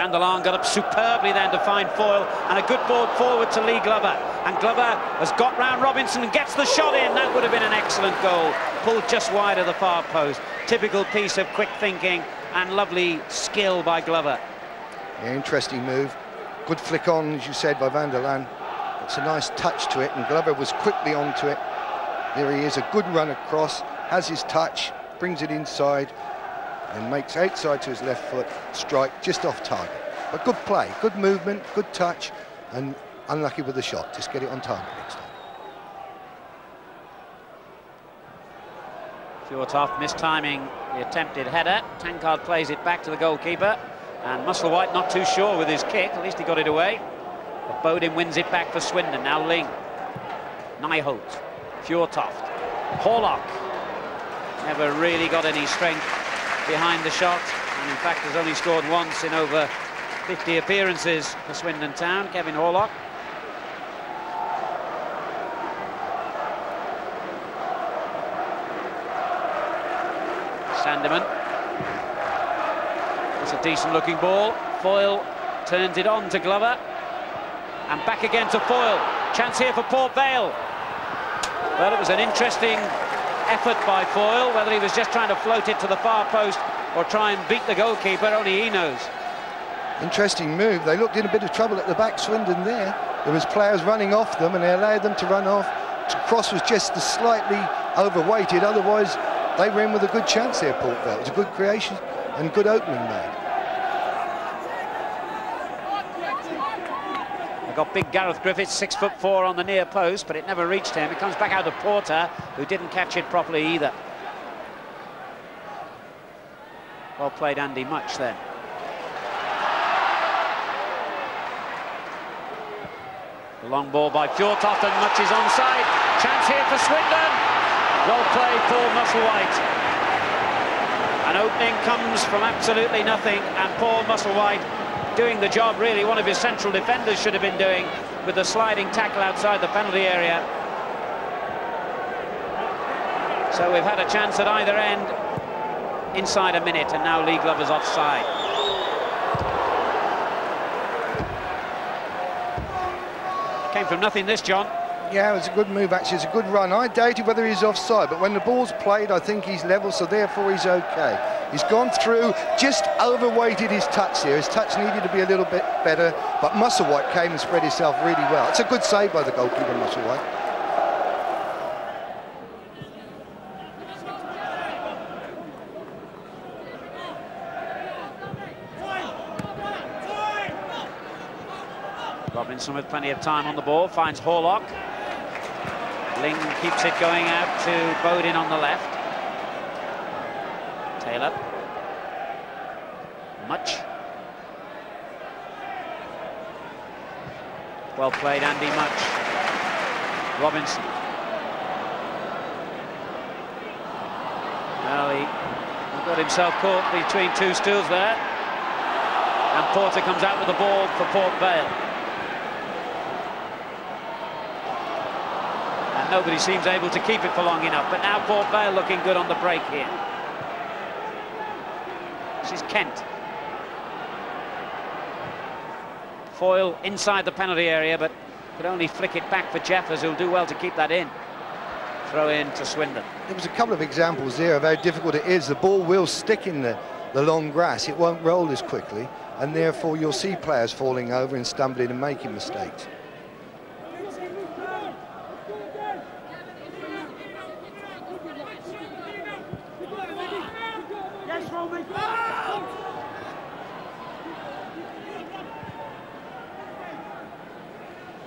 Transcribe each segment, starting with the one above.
Van der Laan got up superbly then to find Foyle, and a good ball forward to Lee Glover. And Glover has got round Robinson and gets the shot in. That would have been an excellent goal. Pulled just wide of the far post. Typical piece of quick thinking and lovely skill by Glover. Yeah, interesting move. Good flick on, as you said, by Van der Laan. It's a nice touch to it, and Glover was quickly onto it. There he is, a good run across, has his touch, brings it inside, and makes outside to his left foot, strike just off target. But good play, good movement, good touch, and unlucky with the shot. Just get it on target next time. Fjortoft mistiming the attempted header. Tankard plays it back to the goalkeeper, and Musselwhite not too sure with his kick. At least he got it away. But Bodin wins it back for Swindon. Now Ling, Nyholt, Fjortoft, Horlock. Never really got any strength behind the shot, and in fact has only scored once in over 50 appearances for Swindon Town. Kevin Horlock. Sandeman. It's a decent looking ball. Foyle turns it on to Glover, and back again to Foyle. Chance here for Port Vale. Well, it was an interesting effort by Foyle. Whether he was just trying to float it to the far post or try and beat the goalkeeper, only he knows. Interesting move. They looked in a bit of trouble at the back, Swindon there. There was players running off them, and they allowed them to run off. Cross was just slightly overweighted, otherwise they were in with a good chance there, Port Vale. It was a good creation and good opening made. They've got big Gareth Griffiths, 6'4" on the near post, but it never reached him. It comes back out to Porter, who didn't catch it properly either. Well played, Andy Much, then. The long ball by Fjortoft, and Much is onside. Chance here for Swindon. Well played, Paul Musselwhite. An opening comes from absolutely nothing, and Paul Musselwhite doing the job really one of his central defenders should have been doing, with the sliding tackle outside the penalty area. So we've had a chance at either end inside a minute, and now Lee Glover's offside. Came from nothing, this, John. Yeah, it was a good move, actually. It's a good run. I doubted whether he's offside, but when the ball's played, I think he's level, so therefore he's okay. He's gone through, just overweighted his touch here. His touch needed to be a little bit better, but Musselwhite came and spread himself really well. It's a good save by the goalkeeper, Musselwhite. Robinson with plenty of time on the ball, finds Horlock. Ling keeps it going out to Bodin on the left. Taylor. Much. Well played, Andy Much. Robinson. Well, he got himself caught between two stools there. And Porter comes out with the ball for Port Vale. And nobody seems able to keep it for long enough, but now Port Vale looking good on the break here. This is Kent. Foyle inside the penalty area, but could only flick it back for Jeffers, who'll do well to keep that in. Throw in to Swindon. There was a couple of examples there of how difficult it is. The ball will stick in the long grass. It won't roll as quickly, and therefore you'll see players falling over and stumbling and making mistakes.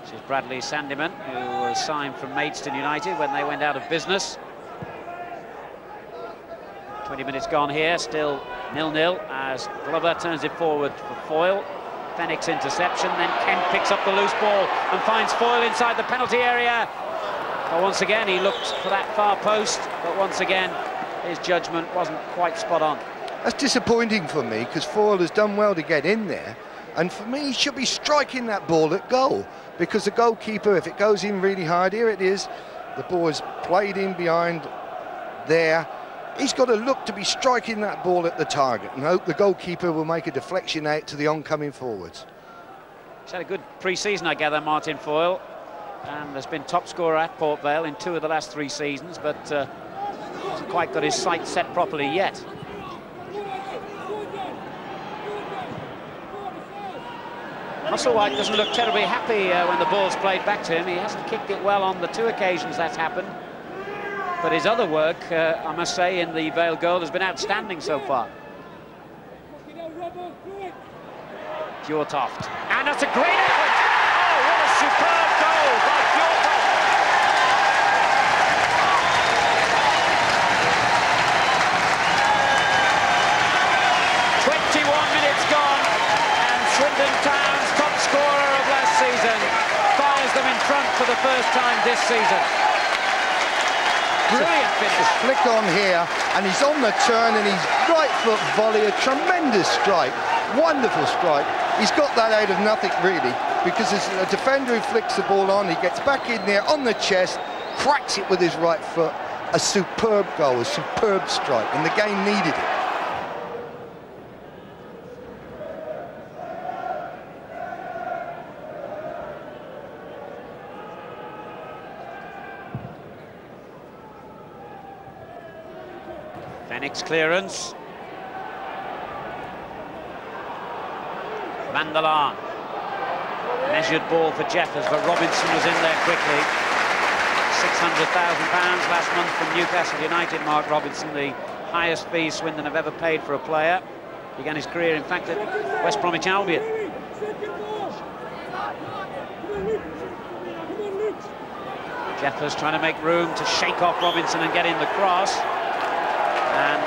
This is Bradley Sandeman, who was signed from Maidstone United when they went out of business. 20 minutes gone here, still 0-0 as Glover turns it forward for Foyle. Fenwick's interception, then Kent picks up the loose ball and finds Foyle inside the penalty area. But once again, he looked for that far post, but once again, his judgment wasn't quite spot on. That's disappointing for me, because Foyle has done well to get in there, and for me, he should be striking that ball at goal, because the goalkeeper, if it goes in really hard, here it is, the ball is played in behind there, He's got to look to be striking that ball at the target and hope the goalkeeper will make a deflection out to the oncoming forwards. He's had a good pre-season, I gather, Martin Foyle, and has been top scorer at Port Vale in 2 of the last 3 seasons, but hasn't quite got his sights set properly yet. Musselwhite doesn't look terribly happy when the ball's played back to him. He hasn't kicked it well on the 2 occasions that's happened. But his other work, I must say, in the Vale goal has been outstanding so far. Fjortoft. And that's a great effort! Oh, what a superb goal by Fjortoft! Minutes gone, and Swindon Town's top scorer of last season fires them in front for the first time this season. Brilliant finish. Flick on here, and he's on the turn, and he's right foot volley, a tremendous strike, wonderful strike. He's got that out of nothing really, because it's a defender who flicks the ball on, he gets back in there on the chest, cracks it with his right foot. A superb goal, a superb strike, and the game needed it. Fennick's clearance. Van der Laan. Measured ball for Jeffers, but Robinson was in there quickly. £600,000 last month from Newcastle United, Mark Robinson, the highest fee Swindon have ever paid for a player. Began his career, in fact, at West Bromwich Albion. Jeffers trying to make room to shake off Robinson and get in the cross. And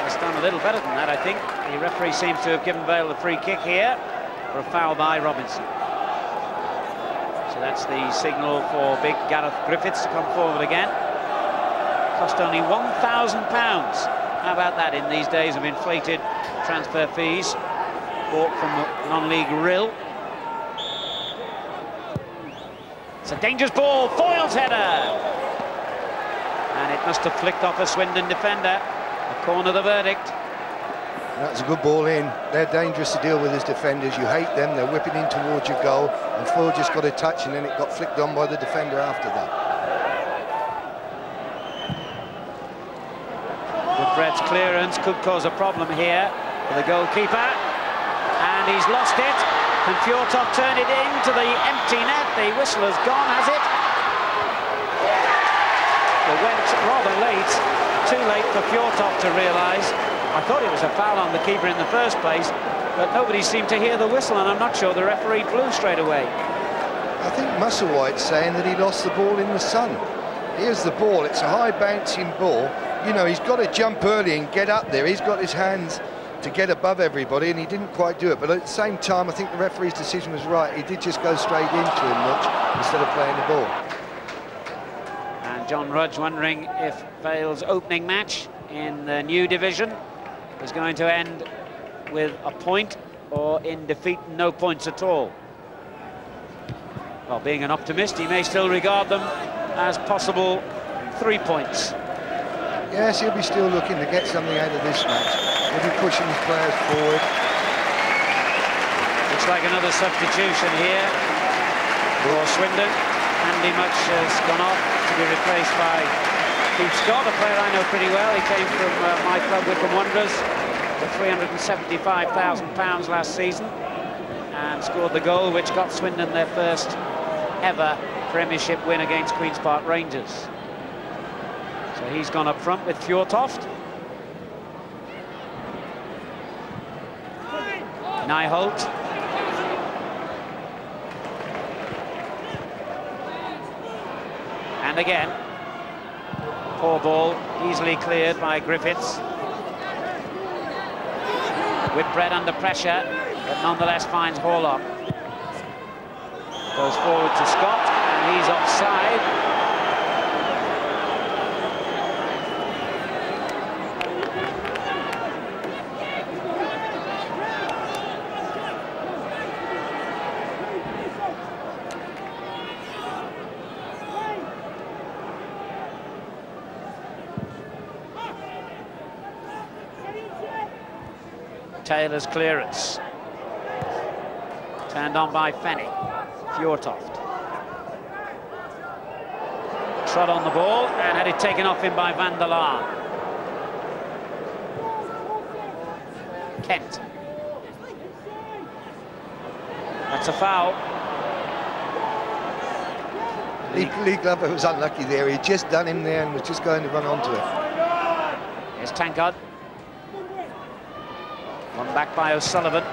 he's done a little better than that, I think. The referee seems to have given Vale the free kick here for a foul by Robinson. So that's the signal for big Gareth Griffiths to come forward again. Cost only £1,000. How about that in these days of inflated transfer fees? Bought from non-league Rill. It's a dangerous ball, Foyle's header! And it must have flicked off a Swindon defender. A corner the verdict. That's a good ball in. They're dangerous to deal with as defenders. You hate them, they're whipping in towards your goal, and Foyle just got a touch and then it got flicked on by the defender after that. Woodbread's clearance could cause a problem here for the goalkeeper. And he's lost it. Can Fjortoft turn it into the empty net? The whistle has gone, has it? It went rather late. Too late for Fjortoft to realise. I thought it was a foul on the keeper in the first place, but nobody seemed to hear the whistle, and I'm not sure the referee blew straight away. I think Musselwhite's saying that he lost the ball in the sun. Here's the ball, it's a high bouncing ball. You know, he's got to jump early and get up there. He's got his hands to get above everybody, and he didn't quite do it. But at the same time, I think the referee's decision was right. He did just go straight into him much instead of playing the ball. And John Rudge wondering if Vale's opening match in the new division is going to end with a point or in defeat and no points at all. Well, being an optimist, he may still regard them as possible 3 points. Yes, he'll be still looking to get something out of this match. He'll be pushing his players forward. Looks like another substitution here for Swindon. Andy Much has gone off to be replaced by Keith Scott, a player I know pretty well. He came from my club, Wycombe Wanderers, for £375,000 last season and scored the goal which got Swindon their first ever Premiership win against Queen's Park Rangers. So he's gone up front with Fjortoft. Nijholt. And again, poor ball, easily cleared by Griffiths. Whitbread under pressure, but nonetheless finds Horlock. Goes forward to Scott, and he's offside. Taylor's clearance. Turned on by Fennick. Fjortoft. Trod on the ball and had it taken off him by Van der Laan. Kent. That's a foul. Lee Glover was unlucky there. He'd just done him there and was just going to run onto it. Here's Tankard. One back by O'Sullivan.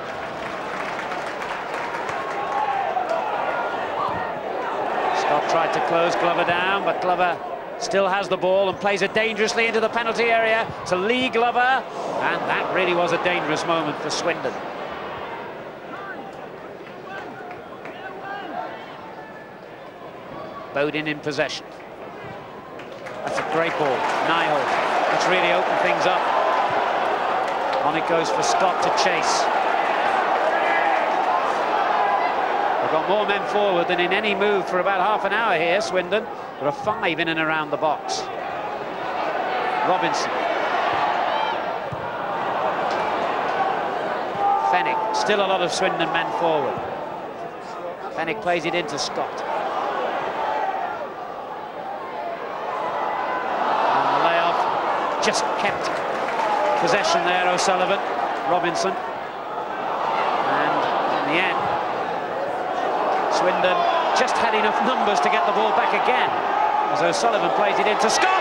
Scott tried to close Glover down, but Glover still has the ball and plays it dangerously into the penalty area to Lee Glover, and that really was a dangerous moment for Swindon. Bowden in possession. That's a great ball. Niall. That's really opened things up. On it goes for Scott to chase. They've got more men forward than in any move for about half an hour here, Swindon. There are 5 in and around the box. Robinson. Fennick. Still a lot of Swindon men forward. Fennick plays it into Scott. Just kept possession there, O'Sullivan, Robinson, and in the end, Swindon just had enough numbers to get the ball back again, as O'Sullivan plays it into Scott.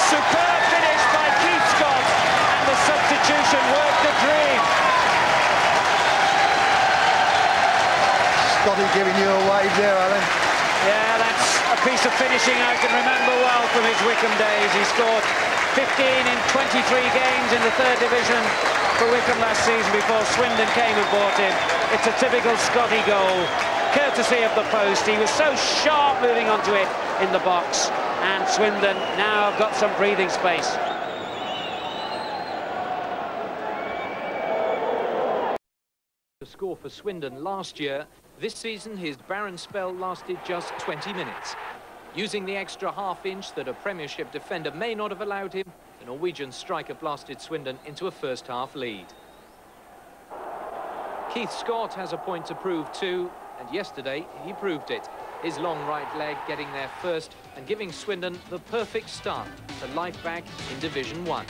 Superb finish by Keith Scott, and the substitution worked a dream. Scotty giving you a wave there, Alan. Yeah, that's a piece of finishing I can remember well from his Wycombe days. He scored 15 in 23 games in the 3rd division for Wycombe last season before Swindon came and bought him. It's a typical Scotty goal, courtesy of the post. He was so sharp moving onto it in the box, and Swindon now have got some breathing space. The score for Swindon last year. This season, his barren spell lasted just 20 minutes. Using the extra half-inch that a Premiership defender may not have allowed him, the Norwegian striker blasted Swindon into a first-half lead. Keith Scott has a point to prove too, and yesterday he proved it. His long right leg getting there first and giving Swindon the perfect start to life back in Division 1.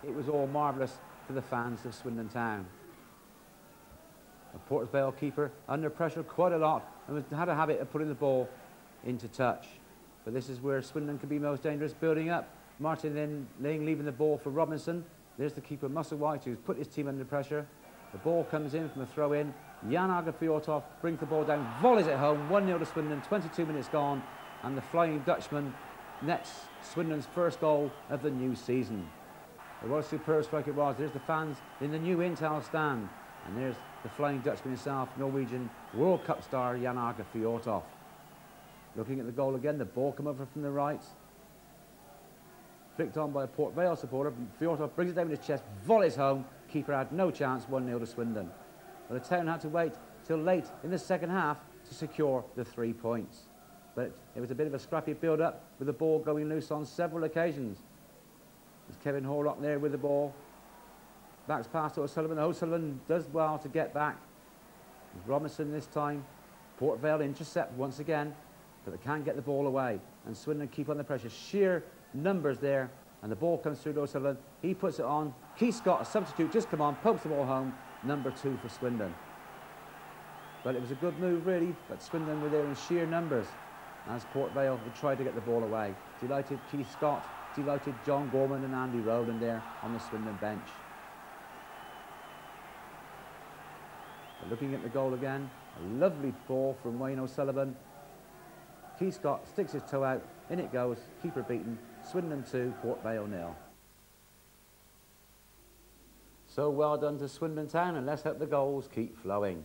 It was all marvellous for the fans of Swindon Town. The Port Vale keeper under pressure quite a lot and had a habit of putting the ball into touch. But this is where Swindon can be most dangerous, building up. Martin then leaving the ball for Robinson. There's the keeper, Musselwhite, who's put his team under pressure. The ball comes in from a throw-in. Jan Fjortoft brings the ball down, volleys it home, 1-0 to Swindon, 22 minutes gone, and the Flying Dutchman nets Swindon's first goal of the new season. It was a superb strike it was. There's the fans in the new Intel stand. And there's the Flying Dutchman himself, Norwegian World Cup star Jan Fjortoft. Looking at the goal again, the ball come over from the right. Flicked on by a Port Vale supporter. Fjortoft brings it down with his chest, volleys home. Keeper had no chance, 1-0 to Swindon. But the town had to wait till late in the second half to secure the 3 points. But it was a bit of a scrappy build-up with the ball going loose on several occasions. There's Kevin Horlock there with the ball. Backs past to O'Sullivan. O'Sullivan does well to get back. Robinson this time. Port Vale intercept once again, but they can't get the ball away. And Swindon keep on the pressure. Sheer numbers there. And the ball comes through to O'Sullivan. He puts it on. Keith Scott, a substitute, just come on, pokes the ball home. Number 2 for Swindon. But it was a good move, really. But Swindon were there in sheer numbers as Port Vale would try to get the ball away. Delighted Keith Scott. Delighted John Gorman and Andy Rowland there on the Swindon bench. But looking at the goal again, a lovely ball from Wayne O'Sullivan. Keith Scott sticks his toe out, in it goes, keeper beaten, Swindon 2, Port Vale 0. So well done to Swindon Town, and let's hope the goals keep flowing.